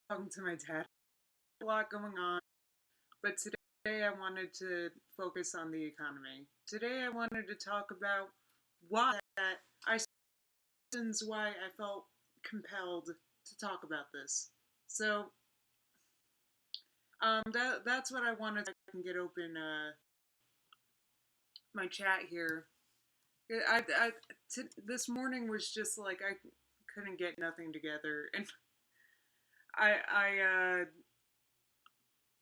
talking to my dad. A lot going on, but today I wanted to focus on the economy. Today I wanted to talk about why I reasons why I felt compelled to talk about this. So that's what I wanted. I can get open my chat here. This morning was just like I couldn't get nothing together, and I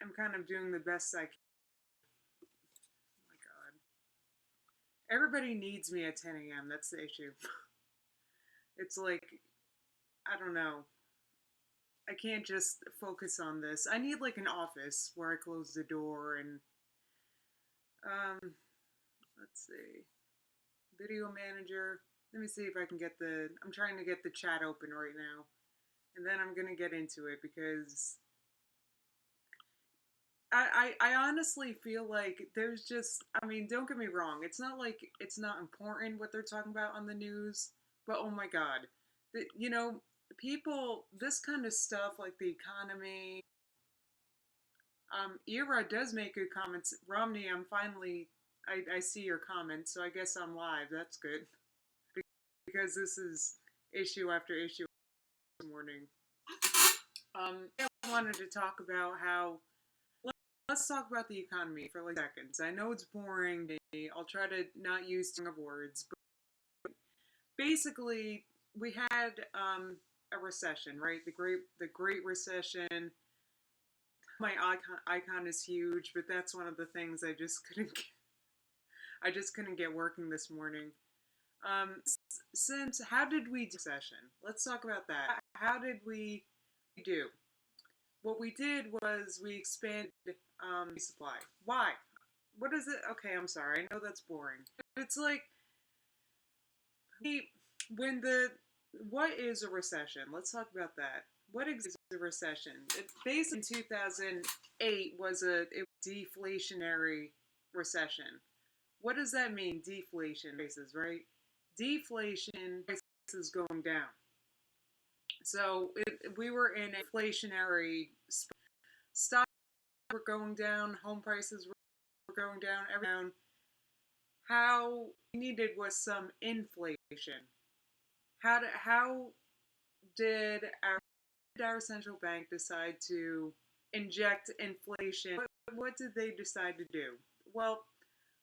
am kind of doing the best I can. Oh my God. Everybody needs me at 10 a.m. That's the issue. It's like, I don't know. I can't just focus on this. I need like an office where I close the door and, um, let's see. Video manager. Let me see if I can get I'm trying to get the chat open right now. And then I'm going to get into it because I honestly feel like there's just, I mean, don't get me wrong. It's not like it's not important what they're talking about on the news, but oh my God. You know, people, this kind of stuff like the economy, Era does make good comments. Romney, I see your comments, so I guess I'm live. That's good. Because this is issue after issue this morning. I wanted to talk about how let's talk about the economy for like seconds. I know it's boring. I'll try to not use string of words, but basically, we had a recession, right? The Great Recession. My icon is huge, but that's one of the things I just couldn't get working this morning. Since how did we do recession? Let's talk about that. How did we do? What we did was we expanded supply. Why? What is it? Okay, I'm sorry. I know that's boring. It's like when the what is a recession? Let's talk about that. What is a recession? It basically in 2008 was a deflationary recession. What does that mean? Deflation prices, right? Deflation prices going down. So we were in a inflationary stock were going down, home prices were going down, everything down. How we needed was some inflation. How did our central bank decide to inject inflation? What did they decide to do? Well,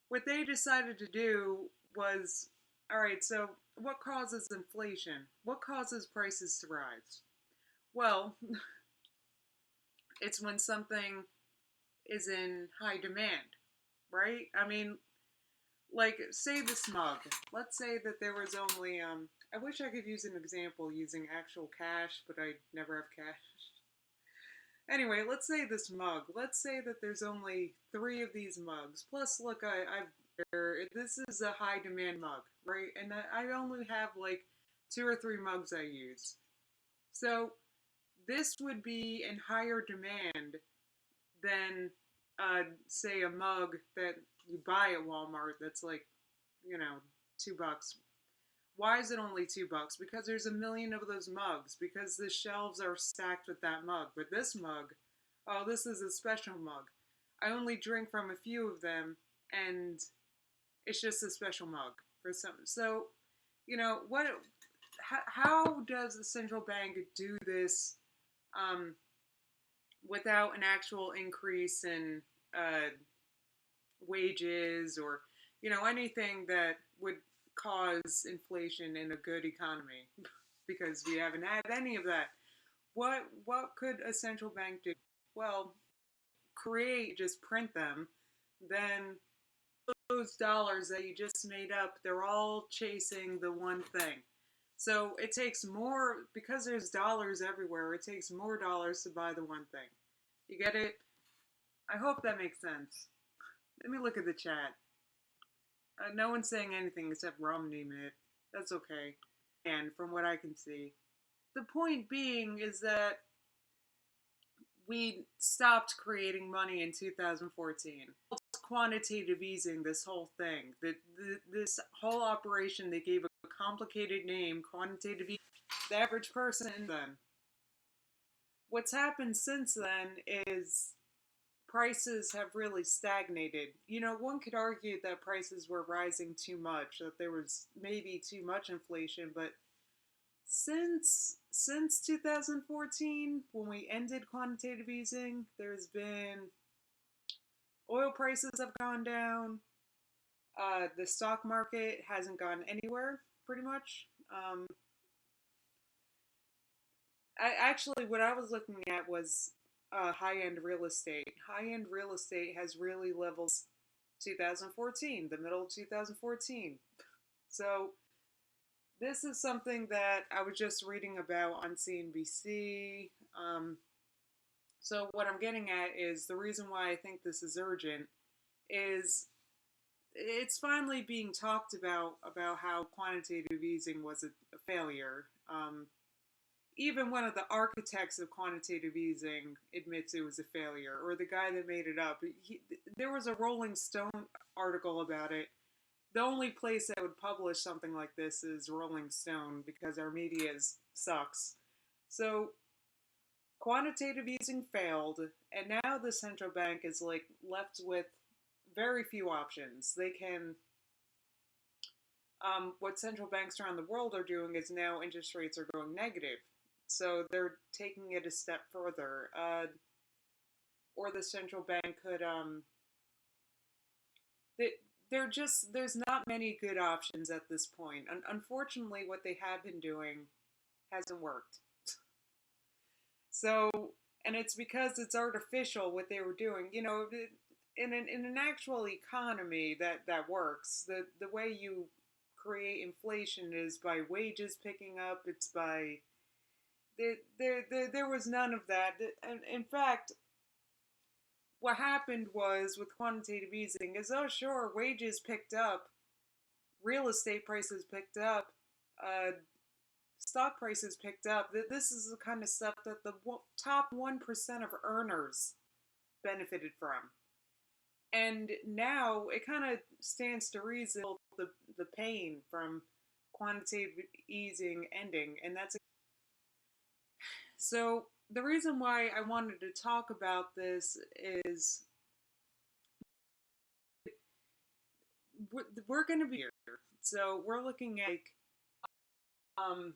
what they decided to do was, all right, so what causes inflation? What causes prices to rise? Well, it's when something is in high demand, right? I mean, like, say this mug. Let's say that there was only, I wish I could use an example using actual cash, but I never have cash. Anyway, let's say this mug. Let's say that there's only 3 of these mugs. Plus, look, this is a high demand mug, right? And I only have like 2 or 3 mugs I use. So this would be in higher demand than, say, a mug that you buy at Walmart that's like, $2. Why is it only $2? Because there's a million of those mugs. Because the shelves are stacked with that mug. But this mug, oh, this is a special mug. I only drink from a few of them, and it's just a special mug for some. So, what? How does the central bank do this without an actual increase in wages or anything that would cause inflation in a good economy? Because we haven't had any of that. What could a central bank do? Well, just print them, then those dollars that you just made up, they're all chasing the one thing. So it takes more, because there's dollars everywhere, it takes more dollars to buy the one thing. You get it? I hope that makes sense. Let me look at the chat. No one's saying anything except Romney, Mitt. That's okay. And from what I can see. The point being is that we stopped creating money in 2014. Quantitative easing, this whole thing. This whole operation, they gave a complicated name, quantitative easing. The average person then. what's happened since then is prices have really stagnated. One could argue that prices were rising too much, that there was maybe too much inflation, but since 2014, when we ended quantitative easing, there's been oil prices have gone down. The stock market hasn't gone anywhere, pretty much. What I was looking at was high-end real estate. High-end real estate has really leveled 2014, the middle of 2014. So this is something that I was just reading about on CNBC. So what I'm getting at is the reason why I think this is urgent is it's finally being talked about how quantitative easing was a failure. Even one of the architects of quantitative easing admits it was a failure, or the guy that made it up. There was a Rolling Stone article about it. The only place that would publish something like this is Rolling Stone because our media sucks. So quantitative easing failed, and now the central bank is like left with very few options. They can what central banks around the world are doing is now interest rates are going negative. So they're taking it a step further. Or the central bank could, there's not many good options at this point. Unfortunately, what they have been doing hasn't worked. So, and it's because it's artificial what they were doing. In an actual economy that works, the way you create inflation is by wages picking up. It's by there was none of that. And in fact, what happened was with quantitative easing is, oh sure, wages picked up, real estate prices picked up, stock prices picked up. This is the kind of stuff that the top 1% of earners benefited from. And now it kind of stands to reason the pain from quantitative easing ending. And that's so the reason why I wanted to talk about this is we're going to be here. So we're looking at hold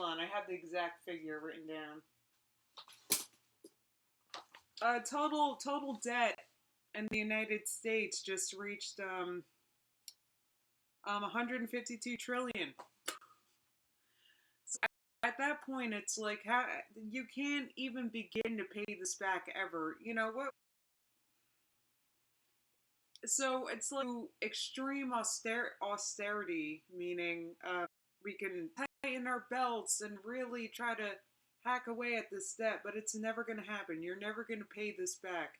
on, I have the exact figure written down. Total debt in the United States just reached 152 trillion. So at that point, it's like how you can't even begin to pay this back ever. You know what? So it's like extreme austerity, meaning we can tighten our belts and really try to hack away at this debt, but it's never going to happen. You're never going to pay this back,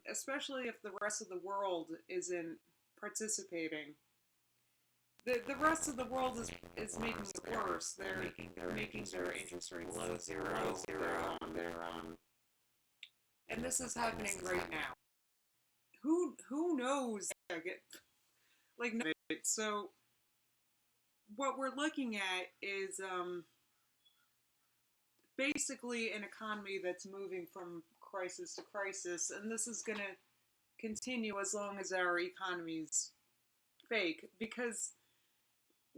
especially if the rest of the world isn't participating. The rest of the world is making it worse. They're making their interest rates below zero. And this is happening right now. Who knows? Like, so what we're looking at is basically an economy that's moving from crisis to crisis, and this is going to continue as long as our economy's fake. Because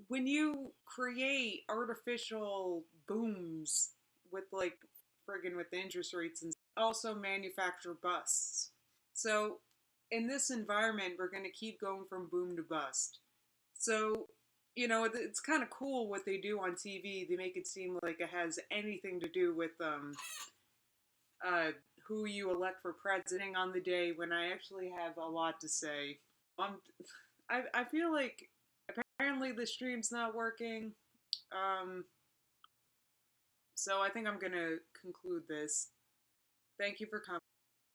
when you create artificial booms with like friggin' with the interest rates and also manufacture busts. So in this environment, we're going to keep going from boom to bust. So, it's kind of cool what they do on TV. They make it seem like it has anything to do with who you elect for president on the day, when I actually have a lot to say. I feel like apparently the stream's not working. So I think I'm going to conclude this. Thank you for coming.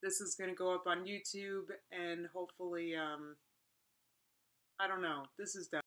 This is going to go up on YouTube, and hopefully, I don't know. This is done.